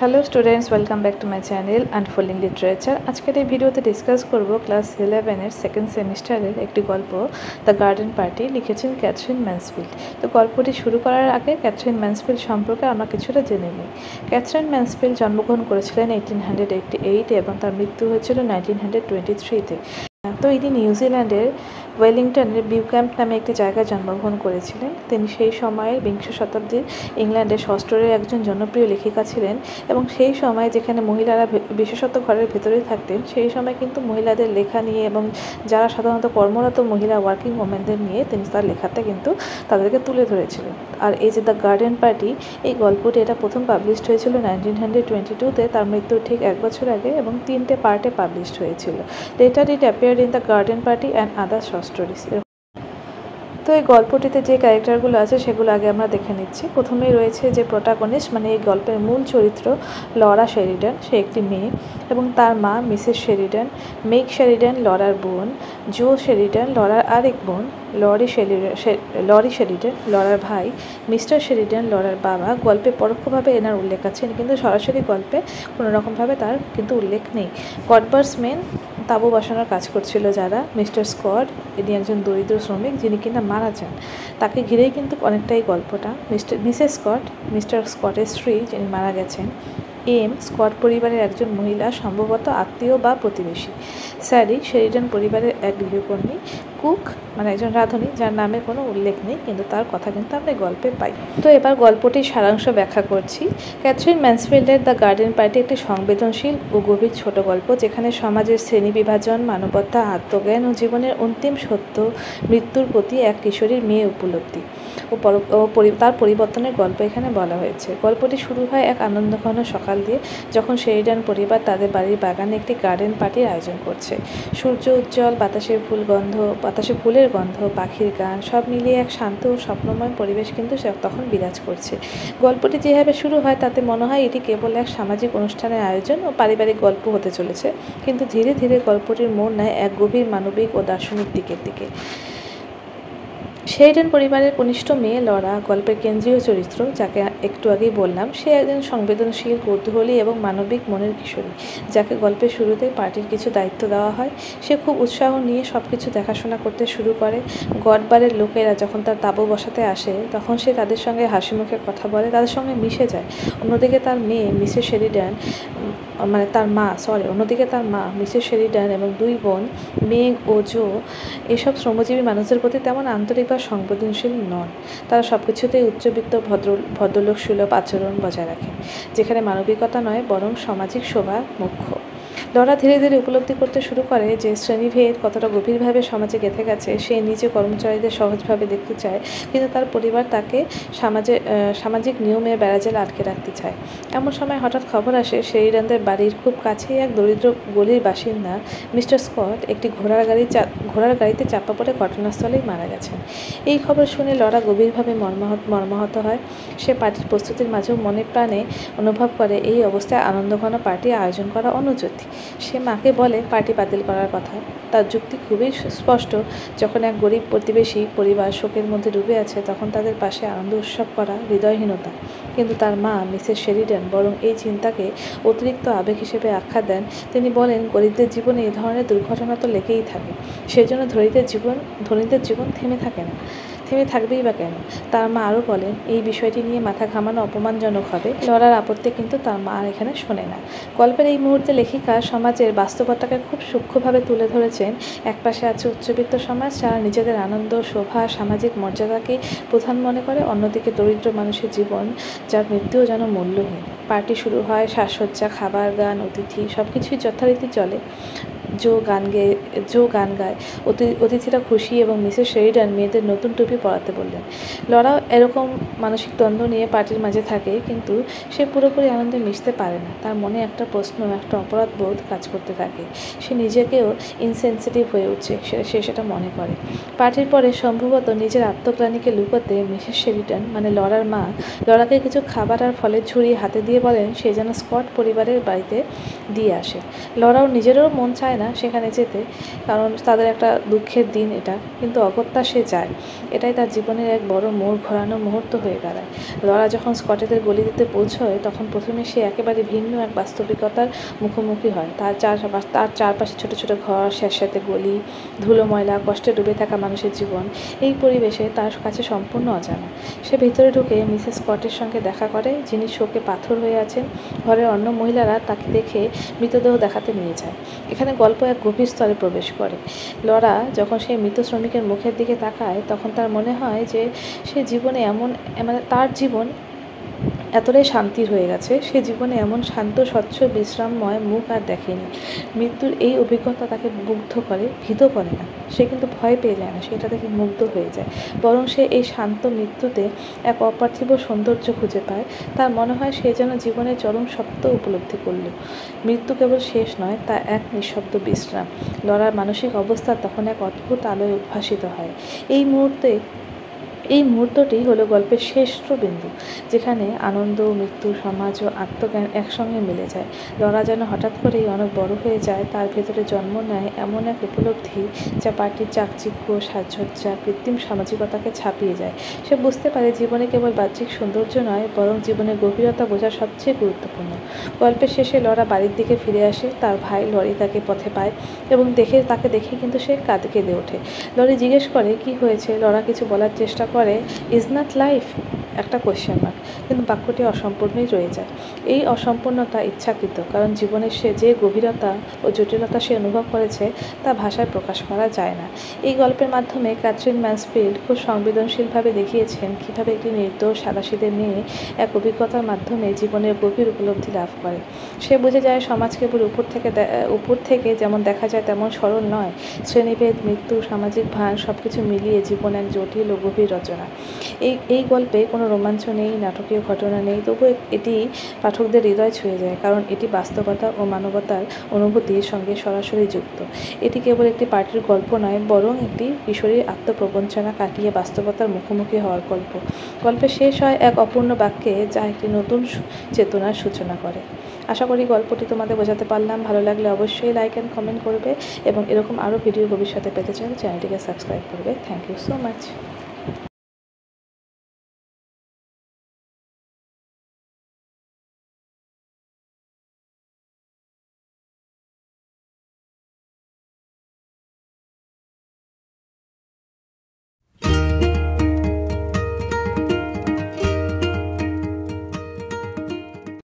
Hello students, welcome back to my channel unfolding literature. আজকের এই ভিডিওতে ডিসকাস করব ক্লাস 11-এর সেকেন্ড সেমিস্টারের একটি গল্প, দ্য গার্ডেন পার্টি, লিখেছেন ক্যাথরিন ম্যান্সফিল্ড। তো গল্পটি শুরু করার আগে ক্যাথরিন ম্যান্সফিল্ড সম্পর্কে আমরা কিছুটা জেনে নিই। ক্যাথরিন ম্যান্সফিল্ড জন্মগ্রহণ করেছিলেন 1888 এবং তার মৃত্যু হয়েছিল 1923-তে। তো ইনি নিউজিল্যান্ডের ওয়েলিংটনের বিউক্যাম্প নামে একটি জায়গায় জন্মগ্রহণ করেছিলেন। তিনি সেই সময়ের বিংশ শতাব্দীর ইংল্যান্ডের ষষ্ঠরের একজন জনপ্রিয় লেখিকা ছিলেন এবং সেই সময় যেখানে মহিলারা বিশেষত ঘরের ভেতরেই থাকতেন, সেই সময় কিন্তু মহিলাদের লেখা নিয়ে এবং যারা সাধারণত কর্মরত মহিলা ওয়ার্কিং ওমেনদের নিয়ে তিনি তার লেখাতে কিন্তু তাদেরকে তুলে ধরেছিলেন। আর এই যে দ্য গার্ডেন পার্টি, এই গল্পটি এটা প্রথম পাবলিশড হয়েছিল 1922-তে, তার মৃত্যুর ঠিক 1 বছর আগে, এবং 3টে পার্টে পাবলিশড হয়েছিল। Letter it appeared in the garden party and other short stories. তো এই গল্পটিতে যে ক্যারেক্টারগুলো আছে সেগুলো আগে আমরা দেখে নিচ্ছি। প্রথমেই রয়েছে যে প্রোটাগনিস্ট, মানে এই গল্পের মূল চরিত্র লরা শেরিডান। সে একটি মেয়ে এবং তার মা মিসেস শেরিডান, মেগ শেরিডান লরার বোন, জো শেরিডান লরার আরেক বোন, লরি শেরিডান লরার ভাই, মিস্টার শেরিডান লরার বাবা। গল্পে পরোক্ষভাবে এনার উল্লেখ আছে, কিন্তু সরাসরি গল্পে কোনো রকমভাবে তার কিন্তু উল্লেখ নেই। কটবার্সম্যান তাঁবু বসানোর কাজ করছিল যারা, মিস্টার স্কট, ইনি একজন দরিদ্র শ্রমিক যিনি কিনা মারা যান। তাকে ঘিরেই কিন্তু অনেকটাই গল্পটা। মিসেস স্কট, মিস্টার স্কটের স্ত্রী যিনি মারা গেছেন। স্কট পরিবারের একজন মহিলা, সম্ভবত আত্মীয় বা প্রতিবেশী। স্যারি শেরিডান পরিবারের এক গৃহকর্মী। কুক, মানে একজন রাঁধুনি যার নামে কোনো উল্লেখ নেই, কিন্তু তার কথা কিন্তু আমরা গল্পে পাই। তো এবার গল্পটির সারাংশ ব্যাখ্যা করছি। ক্যাথরিন ম্যান্সফিল্ডের দ্য গার্ডেন পার্টি একটি সংবেদনশীল ও গভীর ছোট গল্প, যেখানে সমাজের শ্রেণী বিভাজন, মানবতা, আত্মজ্ঞান ও জীবনের অন্তিম সত্য, মৃত্যুর প্রতি এক কিশোরীর মেয়ে উপলব্ধি ও তার পরিবর্তনের গল্প এখানে বলা হয়েছে। গল্পটি শুরু হয় এক আনন্দঘন সকাল দিয়ে, যখন শেরিডান পরিবার তাদের বাড়ির বাগানে একটি গার্ডেন পার্টির আয়োজন করছে। সূর্য উজ্জ্বল, বাতাসে ফুলের গন্ধ, পাখির গান, সব মিলিয়ে এক শান্ত ও স্বপ্নময় পরিবেশ কিন্তু তখন বিরাজ করছে। গল্পটি যেভাবে শুরু হয় তাতে মনে হয় এটি কেবল এক সামাজিক অনুষ্ঠানের আয়োজন ও পারিবারিক গল্প হতে চলেছে, কিন্তু ধীরে ধীরে গল্পটির মোড় নেয় এক গভীর মানবিক ও দার্শনিক দিকের দিকে। শেরিডান পরিবারের কনিষ্ঠ মেয়ে লরা গল্পের কেন্দ্রীয় চরিত্র, যাকে একটু আগেই বললাম। সে একজন সংবেদনশীল, কৌতূহলী এবং মানবিক মনের কিশোরী, যাকে গল্পের শুরুতে পার্টির কিছু দায়িত্ব দেওয়া হয়। সে খুব উৎসাহ নিয়ে সব কিছু দেখাশোনা করতে শুরু করে। গডবারের লোকেরা যখন তার তাঁবু বসাতে আসে, তখন সে তাদের সঙ্গে হাসি মুখে কথা বলে, তাদের সঙ্গে মিশে যায়। অন্যদিকে তার মা মিসেস শেরিডান এবং 2 বোন মেগ ও জো এসব শ্রমজীবী মানুষদের প্রতি তেমন আন্তরিক বা সংবেদনশীল নন। তারা সব কিছুতেই উচ্চবিত্ত, ভদ্রলোক সুলভ আচরণ বজায় রাখেন, যেখানে মানবিকতা নয় বরং সামাজিক শোভা মুখ্য। লরা ধীরে ধীরে উপলব্ধি করতে শুরু করে যে শ্রেণীভেদ কতটা গভীরভাবে সমাজে গেঁথে গেছে। সে নিজে কর্মচারীদের সহজভাবে দেখতে চায়, কিন্তু তার পরিবার তাকে সামাজিক নিয়মের বেড়াজালে আটকে রাখতে চায়। এমন সময় হঠাৎ খবর আসে শেরিডানদের বাড়ির খুব কাছেই এক দরিদ্র গলির বাসিন্দা মিস্টার স্কট একটি ঘোড়ার গাড়িতে চাপা পড়ে ঘটনাস্থলেই মারা গেছেন। এই খবর শুনে লরা গভীরভাবে মর্মাহত হয়। সে পার্টির প্রস্তুতির মাঝেও মনে প্রাণে অনুভব করে এই অবস্থায় আনন্দঘন পার্টি আয়োজন করা অনুচিত। সে মাকে বলে পার্টি বাতিল করার কথা। তার যুক্তি খুবই স্পষ্ট। যখন এক গরিব প্রতিবেশী পরিবার শোকের মধ্যে ডুবে আছে, তখন তাদের পাশে আনন্দ উৎসব করা হৃদয়হীনতা। কিন্তু তার মা মিসেস শেরিডান বরং এই চিন্তাকে অতিরিক্ত আবেগ হিসেবে আখ্যা দেন। তিনি বলেন, গরিবদের জীবনে এ ধরনের দুর্ঘটনা তো লেগেই থাকে, সেজন্য ধনীদের জীবন থেমে থাকবেই বা কেন? তার মা আরও বলেন, এই বিষয়টি নিয়ে মাথা ঘামানো অপমানজনক হবে। লরার আপত্তি কিন্তু তার মা আর এখানে শোনে না। গল্পের এই মুহূর্তে লেখিকা সমাজের বাস্তবতাকে খুব সূক্ষ্মভাবে তুলে ধরেছেন। একপাশে আছে উচ্চবিত্ত সমাজ, যারা নিজেদের আনন্দ, শোভা, সামাজিক মর্যাদাকে প্রধান মনে করে। অন্যদিকে দরিদ্র মানুষের জীবন, যার মৃত্যুও যেন মূল্যহীন। পার্টি শুরু হয়, সাজসজ্জা, খাবার, গান, অতিথি সব কিছুই যথারীতি চলে। জো গান গায়, অতিথিরা খুশি এবং মিসেস শেরিডান মেয়েদের নতুন টুপি পরাতে বললেন। লরাও এরকম মানসিক দ্বন্দ্ব নিয়ে পার্টির মাঝে থাকে, কিন্তু সে পুরোপুরি আনন্দে মিশতে পারে না। তার মনে একটা প্রশ্ন, একটা অপরাধ বোধ কাজ করতে থাকে। সে নিজেকেও ইনসেনসিটিভ হয়ে উঠছে, সে সেটা মনে করে। পার্টির পরে সম্ভবত নিজের আত্মগ্লানিকে লুকোতে মিসেস শেরিডান, মানে লরার মা, লরাকে কিছু খাবার আর ফলের ঝুড়ি হাতে দিয়ে বলেন সে যেন স্কট পরিবারের বাড়িতে দিয়ে আসে। লরাও নিজেরও মন চায় না সেখানে যেতে, কারণ তাদের একটা দুঃখের দিন এটা, কিন্তু অগত্যা সে যায়। এটাই তার জীবনের এক বড় মোড় ঘোরানো মুহূর্ত হয়ে দাঁড়ায়। লরা যখন স্কটেদের গলিতে পৌঁছয় তখন প্রথমে সে একেবারে ভিন্ন এক বাস্তবিকতার মুখোমুখি হয়। তার চারপাশে ছোট ছোট ঘর, স্যাঁতস্যাঁতে গলি, ধুলো ময়লা, কষ্টে ডুবে থাকা মানুষের জীবন। এই পরিবেশে তার কাছে সম্পূর্ণ অজানা। সে ভিতরে ঢুকে মিসেস স্কটের সঙ্গে দেখা করে, যিনি শোকে পাথর হয়ে আছেন। ঘরের অন্য মহিলারা তাকে দেখে মৃতদেহ দেখাতে নিয়ে যায়। এখানে গল্প এক গভীর স্তরে প্রবেশ করে। লরা যখন সেই মৃত শ্রমিকের মুখের দিকে তাকায় তখন তার মনে হয় যে সে জীবনে তার জীবন এতটাই শান্তির হয়ে গেছে, সে জীবনে এমন শান্ত, স্বচ্ছ, বিশ্রামময় মুখ আর দেখেনি। মৃত্যুর এই অভিজ্ঞতা তাকে মুগ্ধ করে, ভীত করে না। সে কিন্তু ভয় পেয়ে যায় না, সেটা থেকে মুগ্ধ হয়ে যায়। বরং সে এই শান্ত মৃত্যুতে এক অপার্থিব সৌন্দর্য খুঁজে পায়। তার মনে হয় সে যেন জীবনের চরম সত্য উপলব্ধি করল। মৃত্যু কেবল শেষ নয়, তা এক নিঃশব্দ বিশ্রাম। লরার মানসিক অবস্থা তখন এক অদ্ভুত আলোয় উদ্ভাসিত হয়। এই মুহূর্তটি হলো গল্পের শ্রেষ্ঠ বিন্দু, যেখানে আনন্দ, মৃত্যু, সমাজ ও আত্মজ্ঞান একসঙ্গে মিলে যায়। লরা যেন হঠাৎ করেই অনেক বড় হয়ে যায়। তার ভেতরে জন্ম নেয় এমন এক উপলব্ধি যা পার্টির চাকচিক্য, সাজসজ্জা, কৃত্রিম সামাজিকতাকে ছাপিয়ে যায়। সে বুঝতে পারে জীবনে কেবল বাহ্যিক সৌন্দর্য নয়, বরং জীবনের গভীরতা বোঝা সবচেয়ে গুরুত্বপূর্ণ। গল্পের শেষে লরা বাড়ির দিকে ফিরে আসে। তার ভাই লরি তাকে পথে পায় এবং তাকে দেখে কিন্তু সে কেঁদে ওঠে। লরি জিজ্ঞেস করে কি হয়েছে। লরা কিছু বলার চেষ্টা করে, ইজ নট লাইফ, একটা কোয়েশ্চেন মার্ক, কিন্তু বাক্যটি অসম্পূর্ণই রয়ে যায়। এই অসম্পূর্ণতা ইচ্ছাকৃত, কারণ জীবনের যে গভীরতা ও জটিলতা সে অনুভব করেছে তা ভাষায় প্রকাশ করা যায় না। এই গল্পের মাধ্যমে ক্যাথরিন ম্যানসফিল্ড খুব সংবেদনশীলভাবে দেখিয়েছেন কীভাবে একটি নির্দোষ সাদাসিধে মেয়ে এক অভিজ্ঞতার মাধ্যমে জীবনের গভীর উপলব্ধি লাভ করে। সে বুঝে যায় সমাজ কেবল উপর থেকে যেমন দেখা যায় তেমন সরল নয়। শ্রেণীভেদ, মৃত্যু, সামাজিক ভান সব কিছু মিলিয়ে জীবন এক জটিল ও গভীর রচনা। এই গল্পে কোনো রোমাঞ্চ নেই, নাটকীয় ঘটনা নেই, তবুও এটি পাঠকদের হৃদয় ছুঁয়ে যায়, কারণ এটি বাস্তবতা ও মানবতার অনুভূতির সঙ্গে সরাসরি যুক্ত। এটি কেবল একটি পার্টির গল্প নয়, বরং একটি কিশোরীর আত্মপ্রবঞ্চনা কাটিয়ে বাস্তবতার মুখোমুখি হওয়ার গল্প। গল্পের শেষ হয় এক অপূর্ণ বাক্যে, যা একটি নতুন চেতনার সূচনা করে। আশা করি গল্পটি তোমাদের বোঝাতে পারলাম। ভালো লাগলে অবশ্যই লাইক অ্যান্ড কমেন্ট করবে এবং এরকম আরও ভিডিও ভবিষ্যতে পেতে চাইলে চ্যানেলটিকে সাবস্ক্রাইব করবে। Thank you so much.